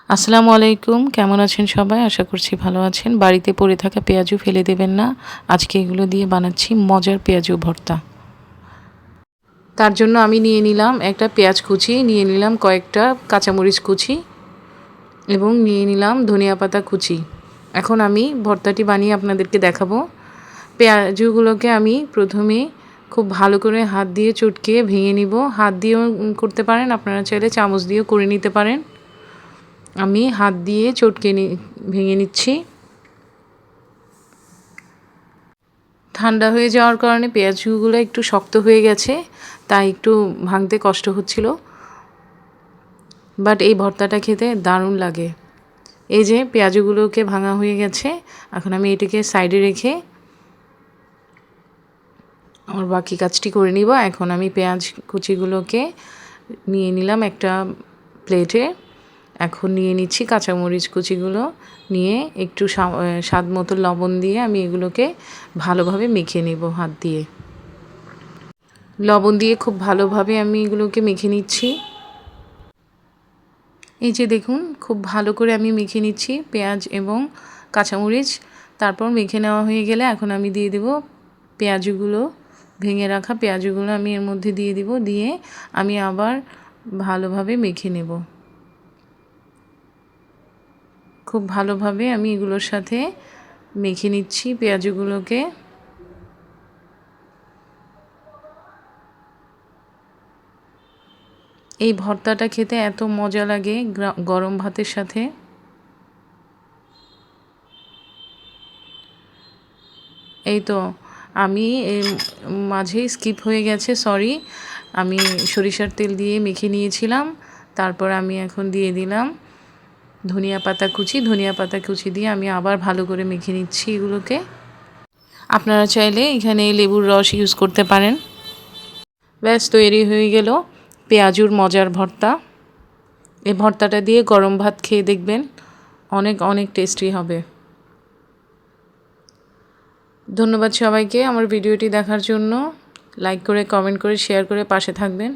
আসসালামু আলাইকুম, কেমন আছেন সবাই? আশা করছি ভালো আছেন। বাড়িতে পড়ে থাকা পেঁয়াজু ফেলে দেবেন না। আজকে এগুলো দিয়ে বানাচ্ছি মজার পেঁয়াজু ভর্তা। তার জন্য আমি নিয়ে নিলাম একটা পেঁয়াজ কুচি, নিয়ে নিলাম কয়েকটা কাঁচামরিচ কুচি এবং নিয়ে নিলাম ধনিয়া পাতা কুচি। এখন আমি ভর্তাটি বানিয়ে আপনাদেরকে দেখাবো। পেঁয়াজুগুলোকে আমি প্রথমে খুব ভালো করে হাত দিয়ে চটকে ভেঙে নিব। হাত দিয়েও করতে পারেন, আপনারা চাইলে চামচ দিয়েও করে নিতে পারেন। আমি হাত দিয়ে চটকে ভেঙে নিচ্ছি। ঠান্ডা হয়ে যাওয়ার কারণে পেঁয়াজগুলো একটু শক্ত হয়ে গেছে, তাই একটু ভাঙতে কষ্ট হচ্ছিল, বাট এই ভর্তাটা খেতে দারুণ লাগে। এই যে পেঁয়াজগুলোকে ভাঙা হয়ে গেছে, এখন আমি এটাকে সাইডে রেখে আমার বাকি কাজটি করে নিব। এখন আমি পেঁয়াজ কুচিগুলোকে নিয়ে নিলাম একটা প্লেটে। এখন নিয়ে নিচ্ছি কাঁচামরিচ কুচিগুলো, নিয়ে একটু স্বাদ মতো লবণ দিয়ে আমি এগুলোকে ভালোভাবে মেখে নেব হাত দিয়ে। লবণ দিয়ে খুব ভালোভাবে আমি এগুলোকে মেখে নিচ্ছি। এই যে দেখুন, খুব ভালো করে আমি মেখে নিচ্ছি পেঁয়াজ এবং কাঁচামরিচ। তারপর মেখে নেওয়া হয়ে গেলে এখন আমি দিয়ে দেব পেঁয়াজগুলো, ভেঙে রাখা পেঁয়াজগুলো আমি এর মধ্যে দিয়ে দিব। দিয়ে আমি আবার ভালোভাবে মেখে নেব। খুব ভালোভাবে আমি এগুলোর সাথে মেখে নিচ্ছি পেঁয়াজগুলোকে। এই ভর্তাটা খেতে এত মজা লাগে গরম ভাতের সাথে। এই তো আমি মাঝেই স্কিপ হয়ে গেছে, সরি। আমি সরিষার তেল দিয়ে মেখে নিয়েছিলাম, তারপর আমি এখন দিয়ে দিলাম ধনিয়া পাতা কুচি দিয়ে আমি আবার ভালো করে মেখে নিচ্ছি এগুলোকে। আপনারা চাইলে এখানে লেবুর রস ইউজ করতে পারেন। ব্যাস তৈরি হয়ে গেল পেঁয়াজুর মজার ভর্তা। এই ভর্তাটা দিয়ে গরম ভাত খেয়ে দেখবেন, অনেক অনেক টেস্টি হবে। ধন্যবাদ সবাইকে আমার ভিডিওটি দেখার জন্য। লাইক করে, কমেন্ট করে, শেয়ার করে পাশে থাকবেন।